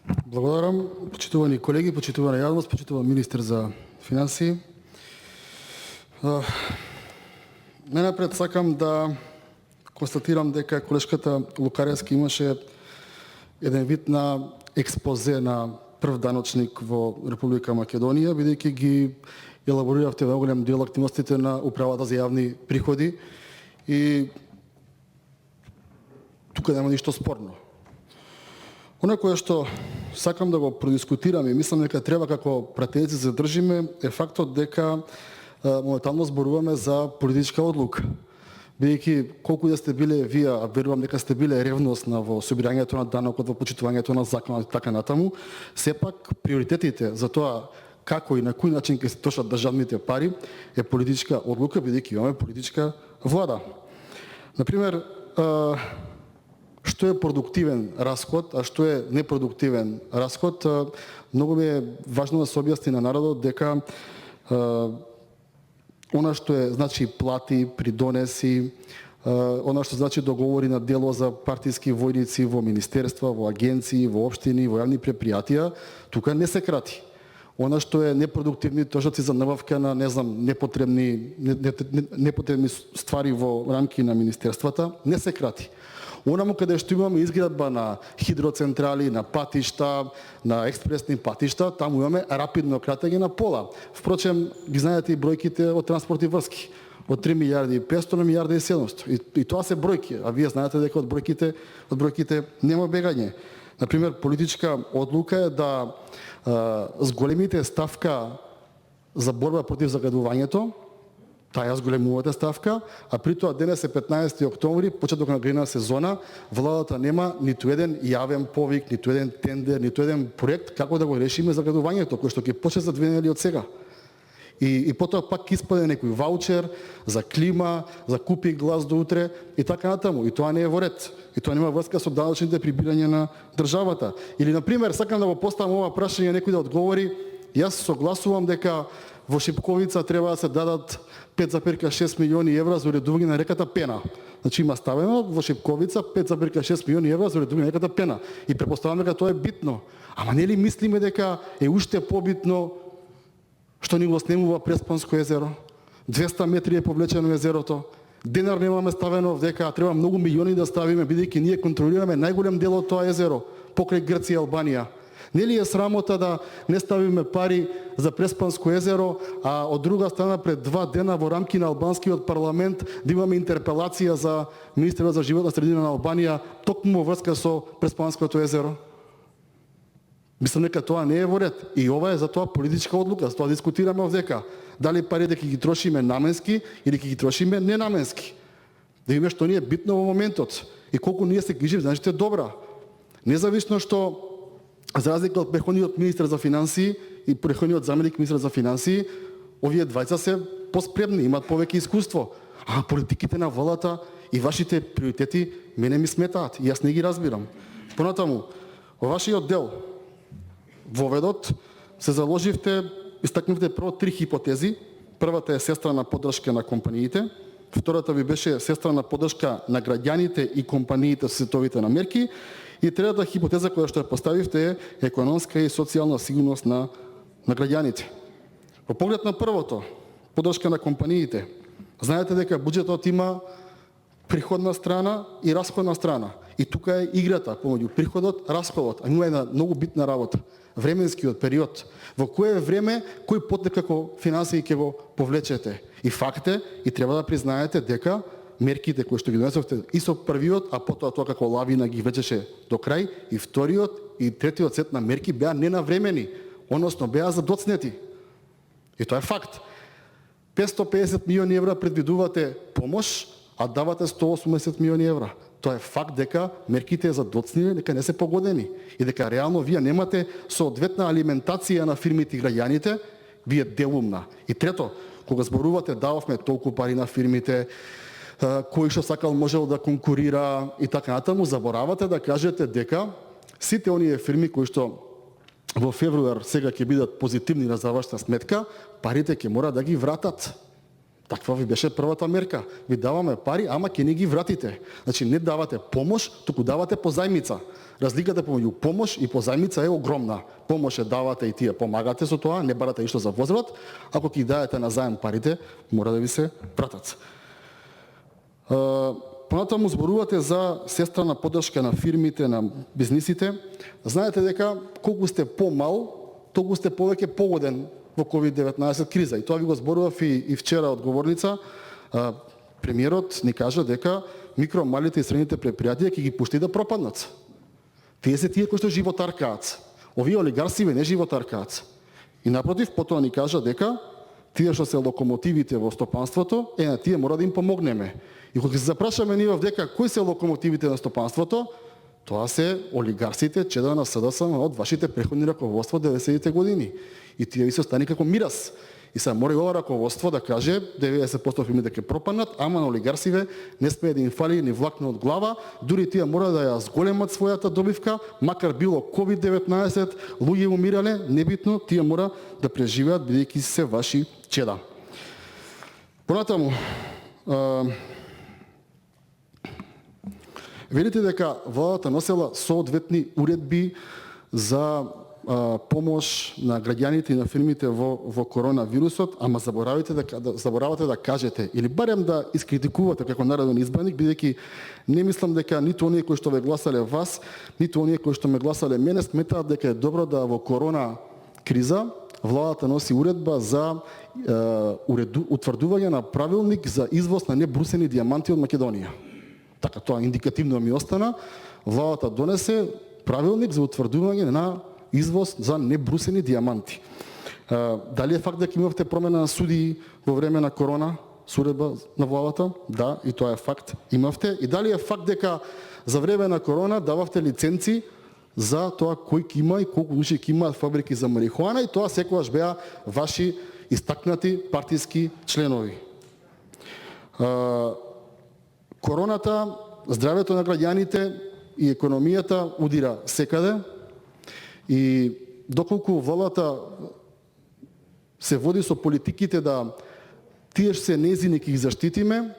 Благодарам, почитувани колеги, почитувана јавност, почитуван министер за финансии. Најнапред сакам да констатирам дека колешката Лукаревски имаше еден вид на експозе на прв даночник во Република Македонија, бидејќи ги елабориравте во голем дел активностите на управата за јавни приходи и тука нема ништо спорно. Оно кое што сакам да го продискутирам и мислам дека треба како пратеници задржиме е фактот дека моментално зборуваме за политичка одлука. Бидејќи колку да сте биле вие, а верувам дека сте биле ревностна во собирањето на данокот, во почитувањето на законот и така натаму, сепак приоритетите за тоа како и на кој начин ќе се трошат државните пари е политичка одлука, бидејќи имаме политичка влада. Например, што е продуктивен расход, а што е непродуктивен расход, многу ми е важно да се објасни на народот дека она што е значи плати, придонеси, она што значи договори на дело за партиски војници во министерства, во агенции, во општини, во јавни предпријатија, тука не се крати. Она што е непродуктивни трошоци за набавка на, не знам, непотребни ствари во рамки на министерствата, не се крати. Онаму каде што имаме изградба на хидроцентрали, на патишта, на експресни патишта, таму имаме рапидно кратење на пола. Впрочем, ги знаете и бројките од транспорт и врски. Од 3 милиарди и 500 на милиарди и 700. И тоа се бројки, а вие знаете дека од бројките нема бегање. Например, политичка одлука е да зголемите ставка за борба против загадувањето, таа ја зголемувате ставка, а при тоа денес е 15 октомври, почеток на грена сезона, владата нема ниту еден јавен повик, ниту еден тендер, ниту еден проект како да го решиме загадувањето, кој што ќе почне за 2 недели од сега. И потоа пак испаде некој ваучер за клима, за купи глас до утре и така натаму. И тоа не е во ред. И тоа нема врска со даночните прибирања на државата. Или, например, сакам да го поставам ова прашање, некој да одговори, јас согласувам дека во Шипковица треба да се дадат 5,6 милиони евра за уредување на реката Пена. Значи има ставено во Шипковица 5,6 милиони евра за уредување на реката Пена. И претпоставам дека тоа е битно. Ама нели мислиме дека е уште побитно што ни го снемува Преспанско езеро? 200 метри е повлечено езерото. Денар немаме ставено дека треба многу милиони да ставиме, бидејќи ние контролираме најголем дел од тоа езеро покрај Грција и Албанија. Нели е срамота да не ставиме пари за Преспанско езеро, а од друга страна пред 2 дена во рамки на албанскиот парламент да имаме интерпелација за министерот за животна средина на Албанија токму во врска со Преспанското езеро? Мислам дека тоа не е во ред. И ова е за тоа политичка одлука, за тоа дискутираме овдека. Дали парите ќе ги трошиме наменски или ќе ги трошиме ненаменски. Да видиме што ни е битно во моментот и колку ние се грижиме за нашите добра. Независно што, за разлика од претходниот министер за финансии и претходниот заменик министер за финансии, овие двајца се поспремни, имаат повеќе искуство. А политиките на владата и вашите приоритети мене ми сметаат и јас не ги разбирам. Понатаму, во вашиот дел воведот се заложивте, истакнувте прво 3 хипотези. Првата е сестрана поддршка на компаниите, втората ви беше сестрана поддршка на граѓаните и компаниите со сетовите на мерки, и третата хипотеза која што ја поставивте е економска и социјална сигурност на граѓаните. Во поглед на првото, поддршка на компаниите, знаете дека буџетот има приходна страна и расходна страна. И тука е играта помеѓу приходот, расходот, а има една многу битна работа. Временскиот период. Во кое време, кој потек како финансии ќе го повлечете. И факт е, и треба да признаете дека мерките кои што ги донесовте и со првиот, а потоа тоа како лавина ги влечеше до крај, и вториот и третиот сет на мерки беа ненавремени, односно беа задоцнети. И тоа е факт. 550 милиони евра предвидувате помош, а давате 180 милиони евра. Тоа е факт дека мерките задоцнени, дека не се погодени и дека реално вие немате соодветна алиментација на фирмите и граѓаните, вие делумна. И трето, кога зборувате дававме толку пари на фирмите, кој што сакал можел да конкурира и така натаму, заборавате да кажете дека сите оние фирми кои што во февруар сега ќе бидат позитивни на завршна сметка, парите ќе мора да ги вратат. Таква ви беше првата мерка. Ви даваме пари, ама ќе не ги вратите. Значи не давате помош, туку давате позајмица. Разликата помеѓу помош и позајмица е огромна. Помош е давате и тие помагате со тоа, не барате ништо за возврат. Ако ќе даете на заем парите, мора да ви се вратат. Понатаму зборувате за сестрана поддршка на фирмите, на бизнисите. Знаете дека колку сте помал, толку сте повеќе погоден во COVID-19 криза. И тоа ви го зборував и вчера од говорница. Премиерот ни кажа дека микро, малите и средните предпријатија ќе ги пушти да пропаднат. Тие се тие кои што животаркаат. Овие олигарси не животаркаат. И напротив, потоа ни кажа дека тие што се локомотивите во стопанството, на тие мора да им помогнеме. И кога се запрашаме ние дека кои се локомотивите на стопанството, тоа се олигарсите, чеда на СДСМ од вашите преходни раководства 90-те години. И тие ви се остани како мирас. И се мора и ова раководство да каже 90% фирмите ќе пропаднат, ама на олигарсиве не смее да им фали ни влакно од глава, дури тие мора да ја зголемат својата добивка, макар било COVID-19, луѓе умирале, небитно, тие мора да преживеат бидејќи се ваши чеда. Понатаму, видите дека владата носела соодветни уредби за помош на граѓаните и на фирмите во коронавирусот, ама заборавате да кажете или барем да искритикувате како народен избраник, бидејќи не мислам дека ниту оние кои што ве гласале вас, ниту оние кои што ме гласале мене сметаат дека е добро да во корона криза владата носи уредба за утврдување на правилник за извоз на небрусени дијаманти од Македонија. Така тоа индикативно ми остана. Владата донесе правилник за утврдување на извоз за небрусени дијаманти. Дали е факт дека имавте промена на судии во време на корона, уредба на владата? Да, и тоа е факт. Имавте. И дали е факт дека за време на корона дававте лиценци за тоа кој ќе има и колку души ќе имаат фабрики за марихуана, и тоа секогаш беа ваши истакнати партиски членови. Короната, здравето на граѓаните и економијата удира секаде. И доколку владата се води со политиките да тие се нејзини ќе ги заштитиме,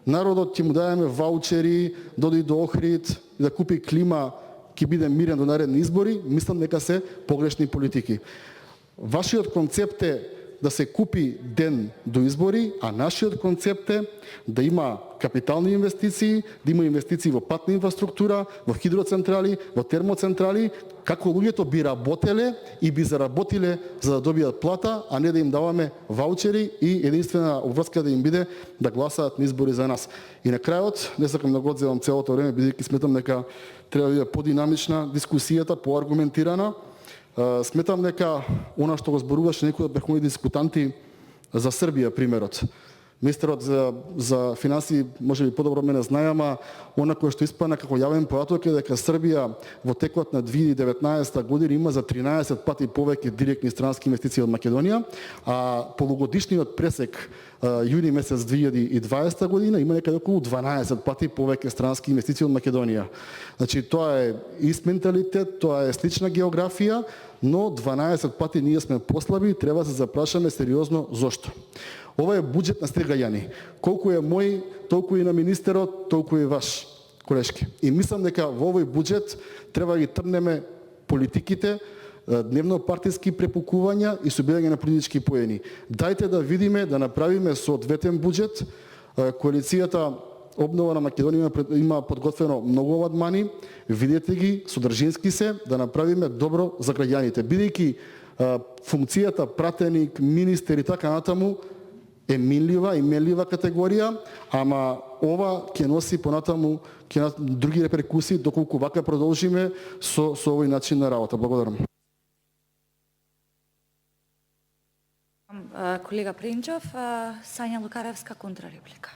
народот ќе му даеме ваучери, доди до Охрид, да купи клима, ќе биде мирен до наредни избори, мислам дека се погрешни политики. Вашиот концепт е да се купи ден до избори, а нашиот концепт е да има капитални инвестиции, да има инвестиции во патна инфраструктура, во хидроцентрали, во термоцентрали, како луѓето би работеле и би заработиле за да добијат плата, а не да им даваме ваучери и единствена обврска да им биде да гласаат на избори за нас. И на крајот, не сакам да го одземам целото време, бидејќи сметам дека треба да биде подинамична дискусијата, поаргументирана. Сметам дека она што го зборуваше некој од претходните дискутанти за Србија примерот. Министерот за финансии можеби подобро мене знае, ама она кое што испана како јавен податок е дека Србија во текот на 2019 година има за 13 пати повеќе директни странски инвестиции од Македонија, а полугодишниот пресек јуни месец 2020 година има некаде околу 12 пати повеќе странски инвестиции од Македонија. Значи тоа е ист менталитет, тоа е слична географија, но 12 пати ние сме послаби и треба да се запрашаме сериозно зошто. Ова е буџет на сите граѓани. Колку е мој, толку и на министерот, толку и ваш, колешки. И мислам дека во овој буџет треба да ги трнеме политиките, дневно партиски препукувања и собирање на политички поени. Дајте да видиме, да направиме соодветен буџет. Коалицијата Обнова на Македонија има подготвено многу амандмани, видете ги, содржински се, да направиме добро за граѓаните. Бидејќи функцијата пратеник, министер и така натаму е минлива и менлива категорија, ама ова ќе носи понатаму други реперкусии доколку вака продолжиме со овој начин на работа. Благодарам. Колега Принчов, Сања Лукаревска, контрареплика.